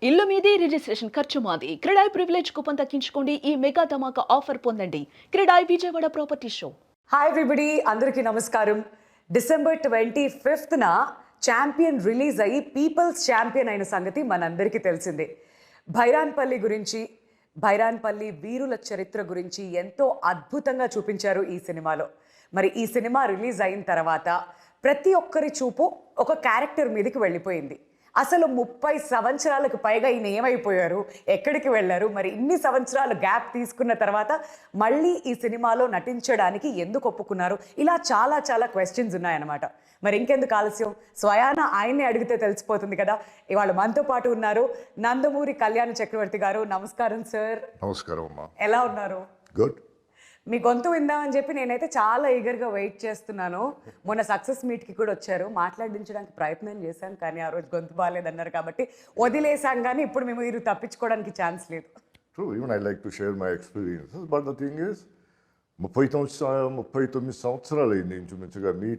ఇల్లు మీది రిజిస్ట్రేషన్ ఖర్చు మాది. క్రెడాయ్ ప్రివిలేజ్ కూపన్ తగ్గించుకోండి. ఈ మెగా ధమాకా ఆఫర్ పొందండి. CREDAI Vijayawada property show. Hi everybody, అందరికీ నమస్కారం. డిసెంబర్ 25న ఛాంపియన్ రిలీజ్ అయ్యి పీపుల్స్ ఛాంపియన్ అయిన సంగతి మనందరికీ తెలిసిందే. భైరాన్పల్లి గురించి, భైరాన్పల్లి వీరుల చరిత్ర గురించి ఎంతో అద్భుతంగా చూపించారు ఈ సినిమాలో. మరి ఈ సినిమా రిలీజ్ అయిన తర్వాత ప్రతి ఒక్కరి చూపు ఒక క్యారెక్టర్ మీదకి వెళ్ళిపోయింది. అసలు 30 సంవత్సరాలకు పైగా ఈయన ఏమైపోయారు, ఎక్కడికి వెళ్ళారు, మరి ఇన్ని సంవత్సరాలు గ్యాప్ తీసుకున్న తర్వాత మళ్ళీ ఈ సినిమాలో నటించడానికి ఎందుకు ఒప్పుకున్నారు, ఇలా చాలా చాలా క్వశ్చన్స్ ఉన్నాయన్నమాట. మరి ఇంకెందుకు ఆలస్యం, స్వయాన ఆయన్నే అడిగితే తెలిసిపోతుంది కదా. ఇవాళ మనతో పాటు ఉన్నారు నందమూరి కళ్యాణ చక్రవర్తి గారు. నమస్కారం సార్. నమస్కారం అమ్మా. ఎలా ఉన్నారు? గుడ్. మీ గొంతు విందామని చెప్పి నేనైతే చాలా ఈగర్గా వెయిట్ చేస్తున్నాను. మొన్న సక్సెస్ మీట్కి కూడా వచ్చారు, మాట్లాడించడానికి ప్రయత్నం చేశాం, కానీ ఆ రోజు గొంతు బాగాలేదన్నారు కాబట్టి వదిలేసాం. కానీ ఇప్పుడు మేము మీరు తప్పించుకోవడానికి ఛాన్స్ లేదు. True, even I like to share my experiences, but the thing is 39 సంవత్సరాలు అయింది ఇంచుమించుగా me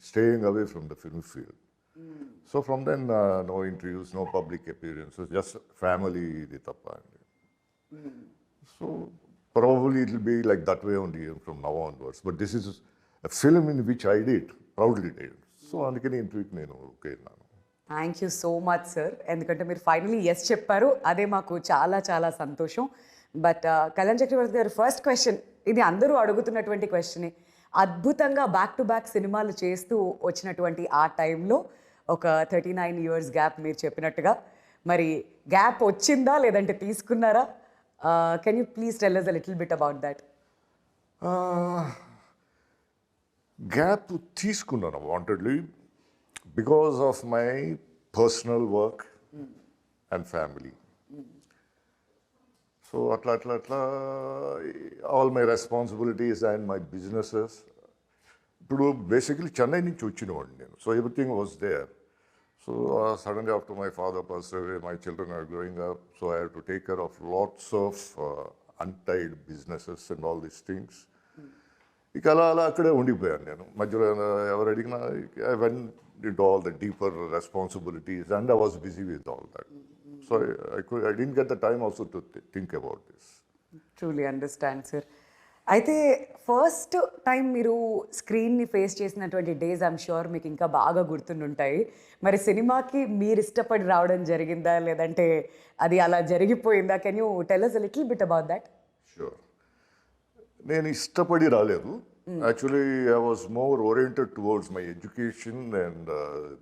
staying away from the film field. So from then no interviews, no public appearances, just family ఇది తప్ప అండి. So probably it will be like that way only from now onwards. But this is a film in which I proudly did. So అందుకని ఇంటర్వ్యూకి నేను okay అన్నాను. Thank you so much sir. ఎందుకంటే మీరు finally yes చెప్పారు, అదే మాకు చాలా చాలా సంతోషం. బట్ కళ్యాణ చక్రవర్తి గారు, ఫస్ట్ క్వశ్చన్, ఇది అందరూ అడుగుతున్నటువంటి క్వశ్చనే. అద్భుతంగా బ్యాక్ టు బ్యాక్ సినిమాలు చేస్తూ వచ్చినటువంటి ఆ టైంలో ఒక 39 years గ్యాప్ మీరు చెప్పినట్టుగా, మరి గ్యాప్ వచ్చిందా లేదంటే తీసుకున్నారా? Can you please tell us a little bit about that? Gap తీసుకున్నాను wantedly because of my personal work and family. So అట్లా all my responsibilities and my businesses. ఇప్పుడు బేసికలీ చెన్నై నుంచి వచ్చినవాడిని నేను. So everything was there. So suddenly after my father passed away, my children are growing up, so I had to take care of lots of untied businesses and all these things. ఇక అలా అక్కడే ఉండిపోయాను నేను. మధ్యలో ఎవరు అడిగినా I went into all the deeper responsibilities and I was busy with all that. So I didn't get the time also to think about this. Truly understand, sir. అయితే first time మీరు స్క్రీన్ని ఫేస్ చేసినటువంటి days I'm sure మీకు ఇంకా బాగా గుర్తుండుంటాయి. మరి సినిమాకి మీరు ఇష్టపడి రావడం జరిగిందా లేదంటే అది అలా జరిగిపోయిందా? Can you tell us a little bit about that? Sure. నేను ఇష్టపడి రాలేదు. Actually, I was more oriented towards my education and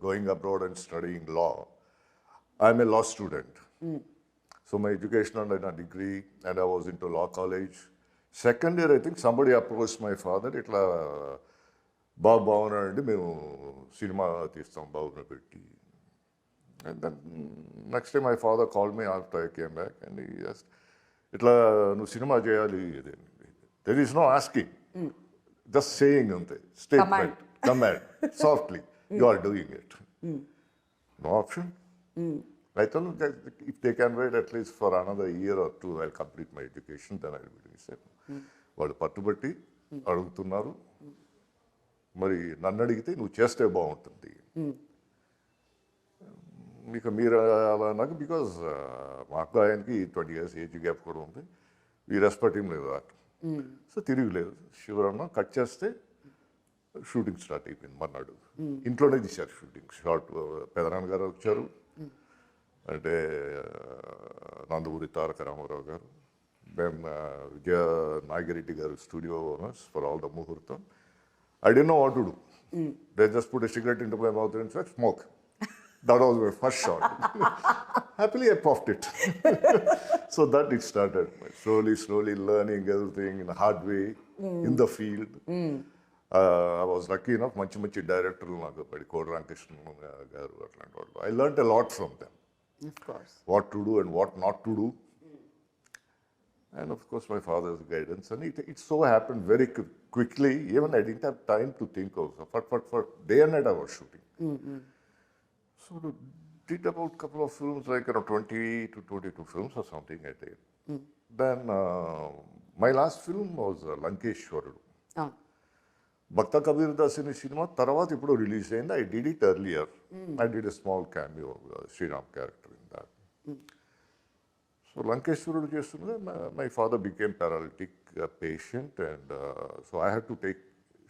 going abroad and studying law. I'm a law student. So my education and a degree, and I was into law college. Second year, I think somebody approached my father, ఇట్లా బాబు బాగున్నాడండి, మేము cinema తీస్తాం బాబుని పెట్టి. And then next day my father call me after I came back and ఇట్లా నువ్వు సినిమా చేయాలి. There is no asking, just saying అంతే, statement, command, softly you are doing it. No option. I told them that if they can wait at least for another year or two, I'll complete my education, then I'll be doing it. వాళ్ళు పట్టుబట్టి అడుగుతున్నారు. మరి నన్ను అడిగితే నువ్వు చేస్తే బాగుంటుంది. మీకు మీరు అలా నాకు, బికాజ్ మాకు ఆయనకి 20 years ఏజ్ గ్యాప్ కూడా ఉంది. ఈ రెస్పెక్ట్ ఏం లేదు అట్. సో తిరిగిలేదు. శివరన్న కట్ చేస్తే షూటింగ్ స్టార్ట్ అయిపోయింది. మర్నాడు ఇంట్లోనే తీశారు షూటింగ్. షార్ట్ పెదనాన్న గారు వచ్చారు, అంటే నందమూరి తారక రామారావు గారు, దెన్ విజయ నాగిరెడ్డి గారు, studio owners for all the ముహూర్తం. I didn't know what to do. They just put a cigarette into my mouth and said, smoke. That was my first shot. Happily, I puffed it. So that it started. Slowly learning everything in a hard way, in the field. I was lucky enough, మంచి డైరెక్టర్లు నాకు పడి, కోడి రామకృష్ణ గారు అట్లాంటి వాళ్ళు. I learned a lot from them. Of course. What to do and what not to do. And of course my father's guidance. And it so happened very quickly, even I didn't have time to think also. For day and night I was shooting. So did about a couple of films, like 20 to 22 films or something I did. Then my last film was Lankeshwarudu. భక్త కబీర్ దాస్ అనే cinema తర్వాత ఇప్పుడు release అయింది. I did it earlier. I did a small cameo Sriram character in that. So లంకేశ్వరుడు చేస్తుండగా my father became paralytic patient and so I had to take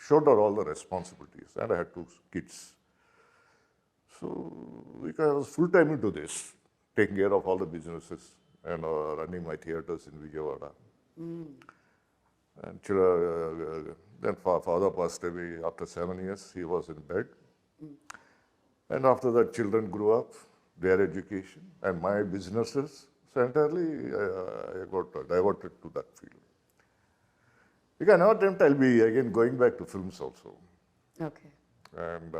shoulder all the responsibilities and I had 2 kids. So because I was full time into this, taking care of all the businesses and running my theaters in Vijayawada. And then father passed away after 7 years. He was in bed. And after that, children grew up, their education, and my businesses. So entirely, I got diverted to that field. Because I never dreamt I'll be again going back to films also. Okay. And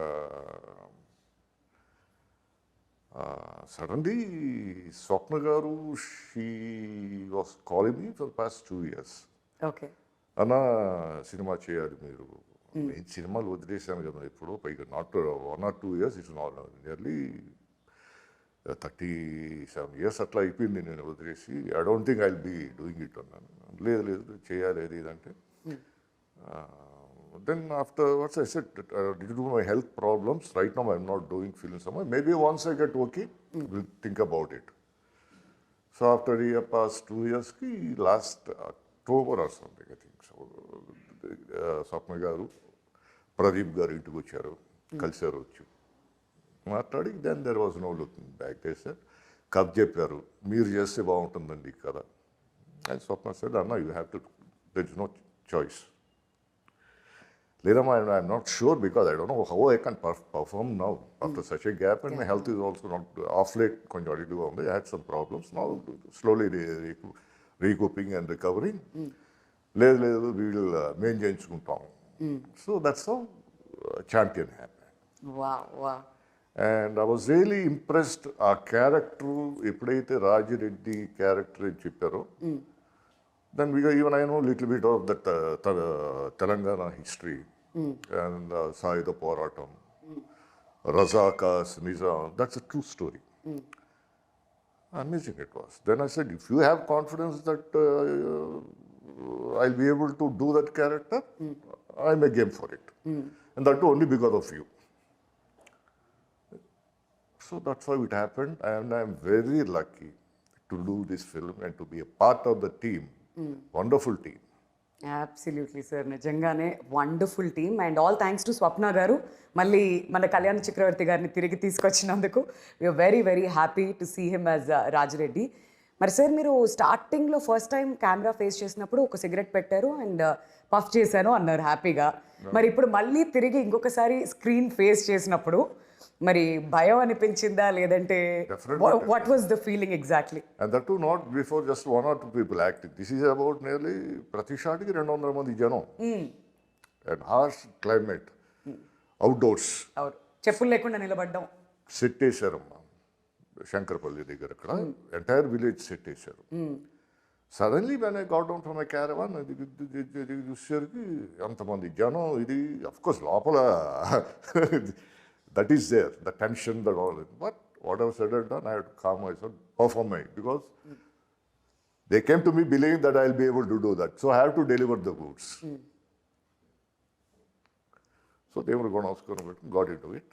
suddenly, Swapna Garu, she was calling me for the past 2 years. Okay. అన్న సినిమా చేయాలి మీరు. నేను సినిమాలు వదిలేశాను కదా ఇప్పుడు, పైగా not 1 or 2 years, it's nearly 37 years అట్లా అయిపోయింది నేను వదిలేసి. I don't think I will be doing it అన్నాను. లేదు లేదు చేయాలి అది ఇదంటే. Then afterwards I said, due to my health problems, right now I'm not doing films somewhere. Maybe once I get okay, we'll think about it. So after the past 2 years, last October or something, I think. So Swapna Garu, Pradeep Garu ఇంటికి వచ్చారు, కలిసారు వచ్చి మాట్లాడి. Then there was no looking back. They said, కథ చెప్పారు, మీరు చేస్తే బాగుంటుందండి కదా. And Swapna said, Anna, you have to, there is no choice. Later, I'm not sure because I don't know how I can perform now after such a gap, and my health is also not off late. I had some problems. Now slowly recouping and recovering. Later we will maintain. So that's how Champion happened. Wow, wow. And I was really impressed. Our character, ఎప్పుడైతే Rajireddy character చెప్పారో, then even I know a little bit of that Telangana history and Saida Poratam, Razakas, Nizam. That's a true story. Amazing it was. Then I said, if you have confidence that I'll be able to do that character, I'm a game for it. And that too only because of you. So that's how it happened, and I'm very lucky to do this film and to be a part of the team. Wonderful team. Absolutely sir, నిజంగానే wonderful team. And all thanks to Swapna గారు, మళ్ళీ మన కళ్యాణ్ చక్రవర్తి గారిని తిరిగి తీసుకొచ్చినందుకు. We're very very happy to see him as Rajireddy. మరి sir, మీరు స్టార్టింగ్లో ఫస్ట్ టైం కెమెరా ఫేస్ చేసినప్పుడు ఒక సిగరెట్ పెట్టారు అండ్ పఫ్ చేశాను అన్నారు హ్యాపీగా. మరి ఇప్పుడు మళ్ళీ తిరిగి ఇంకొకసారి స్క్రీన్ ఫేస్ చేసినప్పుడు మరి భయం అనిపించిందా, లేదంటే what was the feeling exactly? And that too not before just 1 or 2 people acting. This is about nearly ప్రతి షాట్కి 200 మంది జనం and harsh climate, outdoors. అవును, చెప్పులు లేకుండా నిలబడ్డం. సెట్ వేశారమ్మా శంకరపల్లి దగ్గర, అక్కడ ఎంటైర్ విలేజ్ సెట్ వేశారు. Suddenly when I got down from my caravan, ఇది చూసేసరికి అంతమంది జనం. ఇది అఫ్కోర్స్ లోపల that is there, the tension, that all. But whatever said and done, I had to calm myself, perform it, because they came to me believing that I'll be able to do that. So I have to deliver the goods. So they were going to got into it.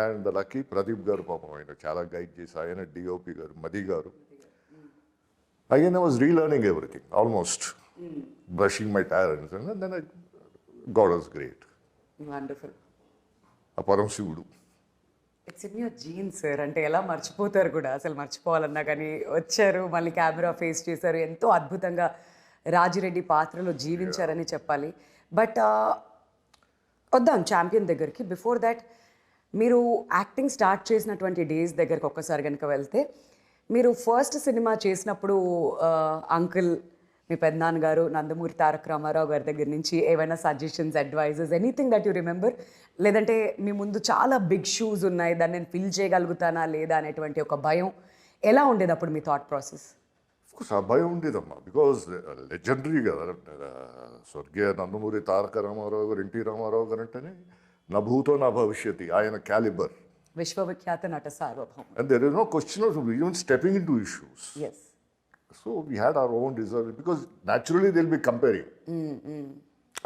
And the lucky Pradeep Garu, Papa, Chala guide chesi, ayana DOP Garu, Madhi Garu. Again, I was relearning everything, almost brushing my tires, and then God was great. Wonderful. పరమశివుడు. It's in your gene sir. అంటే ఎలా మర్చిపోతారు కూడా, అసలు మర్చిపోవాలన్నా కానీ వచ్చారు, మళ్ళీ camera face చేశారు, ఎంతో అద్భుతంగా రాజిరెడ్డి పాత్రలో జీవించారని చెప్పాలి. బట్ వద్దాం ఛాంపియన్ దగ్గరికి. బిఫోర్ దాట్, మీరు యాక్టింగ్ స్టార్ట్ చేసినటువంటి డేస్ దగ్గరికి ఒక్కసారి కనుక వెళ్తే, మీరు ఫస్ట్ సినిమా చేసినప్పుడు అంకుల్, మీ పెద్దనాన్నగారు నందమూరి తారక రామారావు గారి దగ్గర నుంచి ఏవైనా suggestions, advices, anything that you remember? లేదంటే మీ ముందు చాలా బిగ్ షూస్ ఉన్నాయి, దాన్ని నేను ఫిల్ చేయగలుగుతానా లేదా అనేటువంటి ఒక భయం ఎలా ఉండేది అప్పుడు మీ థాట్ ప్రాసెస్? అఫ్కోర్స్ ఆ భయం ఉండేదమ్మా, బికాజ్ లెజెండరీ కదా. స్వర్గీయ నందమూరి తారక రామారావు గారు, ఎన్టీ రామారావు గారు అంటేనే నా భూతో నా భవిష్యత్తు, ఆయన క్యాలిబర్, విశ్వవిఖ్యాత నట సార్వభౌమ. And there is no question of even stepping into issues. Yes. So we had our own reserve, because naturally they'll be comparing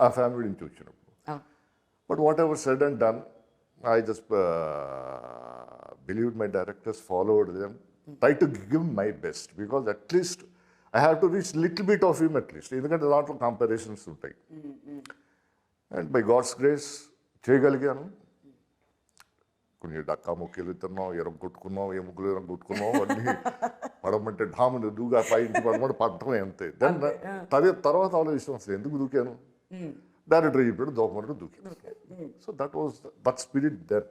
our family నుంచి వచ్చినప్పుడు. But whatever said and done, I just believed my directors, followed them, try to give my best because at least I have to reach little bit of him at least, ఎందుకంటే దాంట్లో comparisons ఉంటాయి. And by God's grace చేయగలిగాను. కొన్ని డక్కా ముక్కలు తిన్నాం, ఎరగొట్టుకున్నాం, ఎముకలు ఎరగొట్టుకున్నాం, అన్నీ పడమంటే ఢాములు దూగా పైకి పడమంటే పడటమే అంతే. దెన్ తర్వాత ఆలోచిస్తాం అసలు ఎందుకు దూకాను, డైరెక్టర్ చెప్పాడు దూకమంటే దూకాను. So that spirit then.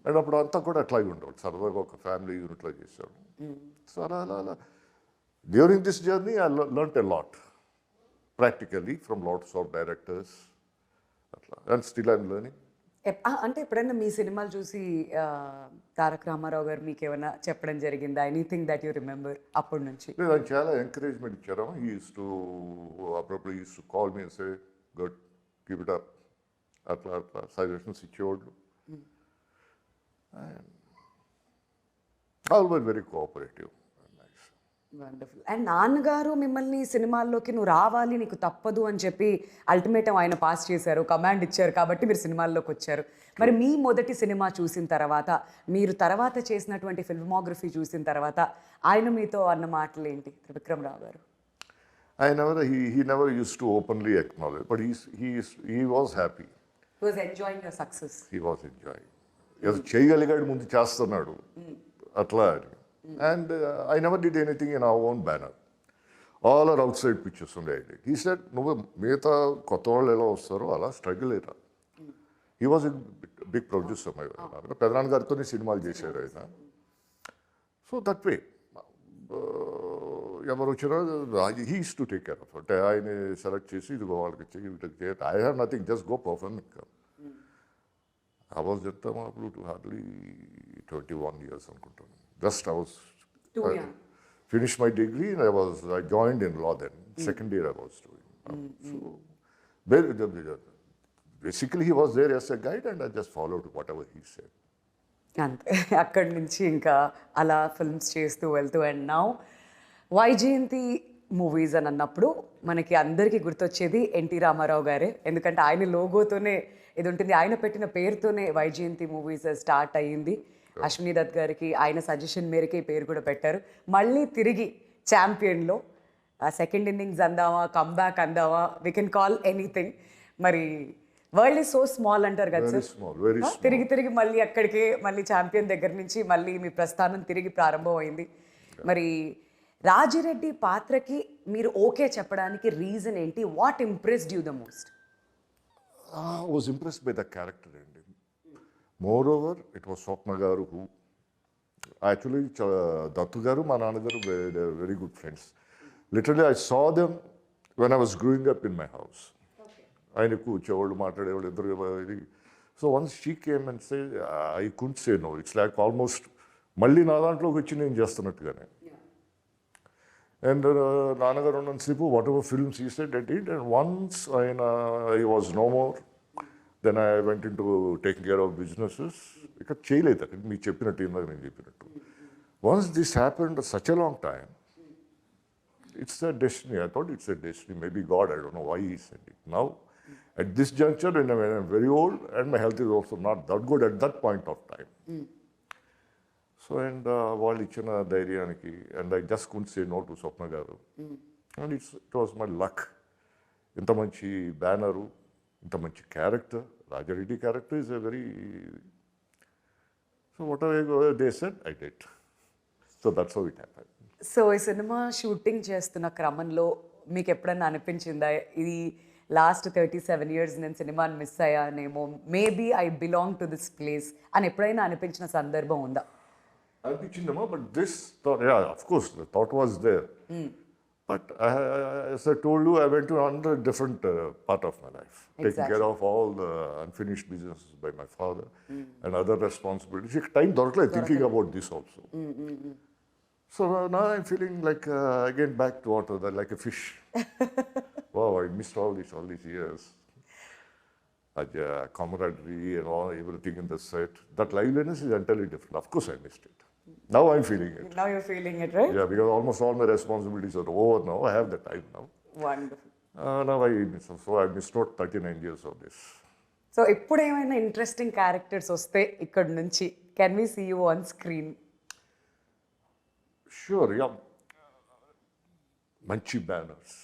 And అప్పుడు అంతా కూడా అట్లాగే ఉండేవాడు, సరదాగా ఒక ఫ్యామిలీ యూనిట్లో చేశాడు. సో అలా during this journey I learnt a lot practically from lots of directors అట్లా. And still I'm learning. అంటే ఎప్పుడైనా మీ సినిమాలు చూసి తారక రామారావు గారు మీకు ఏమైనా చెప్పడం జరిగిందా? ఎనీథింగ్ దట్ యూ రిమెంబర్ అప్పటి నుంచి? లేదు, ఆయన చాలా ఎంకరేజ్మెంట్ ఇచ్చారు. హీ యూస్ టు అప్పుడప్పుడు use to call me say good keep it up అట్లా సజెషన్స్ ఇచ్చేవాళ్ళు. Always very cooperative. Wonderful. And నాన్నగారు మిమ్మల్ని సినిమాల్లోకి నువ్వు రావాలి, నీకు తప్పదు అని చెప్పి అల్టిమేటం ఆయన పాస్ చేశారు, కమాండ్ ఇచ్చారు, కాబట్టి మీరు సినిమాల్లోకి వచ్చారు. మరి మీ మొదటి సినిమా చూసిన తర్వాత, మీరు తర్వాత చేసినటువంటి ఫిల్మోగ్రఫీ చూసిన తర్వాత ఆయన మీతో అన్న మాటలు ఏంటి త్రివిక్రమ్ రావు గారు? He never used to openly acknowledge, but he was happy. He was enjoying your success. He was enjoying. ఏదో చేయగలిగాడు, ముందు చేస్తున్నాడు అట్లా అని. And I never did anything in our own banner. All are outside pictures on the idea. He said, నువ్వు మిగతా కొత్త వాళ్ళు ఎలా వస్తారో అలా స్ట్రగుల్ అయ్యారా. He was a big producer. పెదనాన్న గారితోనే సినిమాలు చేశారు ఆయన. సో దట్ వే ఎవరు వచ్చినా he use to take care of. అంటే ఆయన సెలెక్ట్ చేసి ఇదిగో వాళ్ళకి చెయ్యి వీటికి చేయ. I have nothing, just go perform. I was చెప్తాము అప్పుడు హార్డ్లీ 21 years అనుకుంటాను. Just I was finished my degree and I joined in law then. Second year I was doing. So basically he was there as a guide and I just followed whatever he said. అంతే, అక్కడి నుంచి ఇంకా అలా films చేస్తూ వెళ్తూ. And now Vyjayanthi movies అని అన్నప్పుడు మనకి అందరికీ గుర్తొచ్చేది ఎన్టీ రామారావు గారే. ఎందుకంటే ఆయన లోగోతోనే ఇది ఉంటుంది, ఆయన పెట్టిన పేరుతోనే వైజయంతి మూవీస్ స్టార్ట్ అయ్యింది. అశ్విని దత్ గారికి ఆయన సజెషన్ మేరకే ఈ పేరు కూడా పెట్టారు. మళ్ళీ తిరిగి ఛాంపియన్లో సెకండ్ ఇన్నింగ్స్ అందామా, కమ్బ్యాక్ అందామా, వీ కెన్ కాల్ ఎనీథింగ్. మరి వరల్డ్ ఈజ్ సో స్మాల్ అంటారు కదా సార్, తిరిగి మళ్ళీ అక్కడికే, మళ్ళీ ఛాంపియన్ దగ్గర నుంచి మళ్ళీ మీ ప్రస్థానం తిరిగి ప్రారంభం అయింది. మరి రాజిరెడ్డి పాత్రకి మీరు ఓకే చెప్పడానికి రీజన్ ఏంటి? What impressed you the most? I was impressed by the character ending. Moreover, it was Swapna garu who actually Dattu garu, ma nana garu, they were very good friends. Literally, I saw them when I was growing up in my house. Ayana కూర్చోవాళ్ళు, మాట్లాడేవాళ్ళు ఇద్దరు. So once she came and said, I couldn't say no. It's like almost మళ్ళీ నా దాంట్లోకి వచ్చి నేను చేస్తున్నట్టుగానే. And నాన్నగారు ఉన్నంతసేపు whatever films he said I did. And once he was no more, then I went into taking care of businesses. ఇక చేయలేదు అక్కడ మీకు చెప్పినట్టు, ఇందాక నేను చెప్పినట్టు. Once this happened such a long time, it's a destiny. I thought it's a destiny. Maybe God, I don't know why he said it. Now, at this juncture, when I'm very old and my health is also not that good at that point of time. So, and వాళ్ళు ఇచ్చిన ధైర్యానికి, and I just couldn't say no to Swapna garu. And it was my luck. ఇంత మంచి banner, ఇంత మంచి character. Rajareddy character is a very, so whatever they said, I did. So that's how it happened. So ఈ cinema shooting చేస్తున్న క్రమంలో మీకు ఎప్పుడన్నా అనిపించిందా, ఇది లాస్ట్ 37 years నేను సినిమాని మిస్ అయ్యానేమో, maybe I belong to this place అని ఎప్పుడైనా అనిపించిన సందర్భం ఉందా? అనిపించిందమ్మా, but this thought, yeah, of course, the thought was there. But as I told you, I went to another different part of my life, taking care of all the unfinished businesses by my father and other responsibilities. Time dorkle thinking about this also. So now I'm feeling like again back to water, like a fish. Wow, I missed all these years. Camaraderie and all, everything in the set. That liveliness is entirely different. Of course, I missed it. Now I'm feeling it. Now you're feeling it, right? Yeah, because almost all my responsibilities are over now. I have the time now. Wonderful. Now I miss. So I missed out 39 years of this. సో ఎప్పుడు ఏమైనా interesting characters వస్తే ఇక్కడ నుంచి can we see you on screen? Sure yeah మంచి banners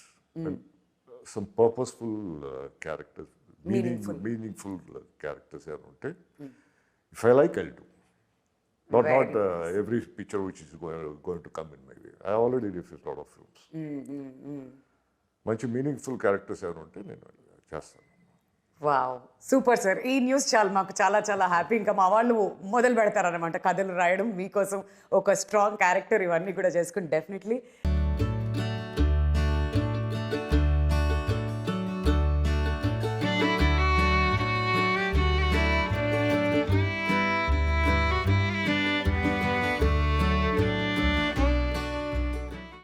some purposeful characters meaningful characters ఏమైనా ఉంటే if I like I do not every picture which is going to come in my way I already refuse lot of films మంచి meaningful characters ఏమైనా ఉంటే నేను చేస్తాను. Wow super sir. ఈ news మాకు చాలా చాలా హ్యాపీ. ఇంకా మా వాళ్ళు మొదలు పెడతారనమాట కథలు రాయడం మీకోసం, ఒక స్ట్రాంగ్ క్యారెక్టర్ ఇవన్నీ కూడా చేసుకుని డెఫినెట్లీ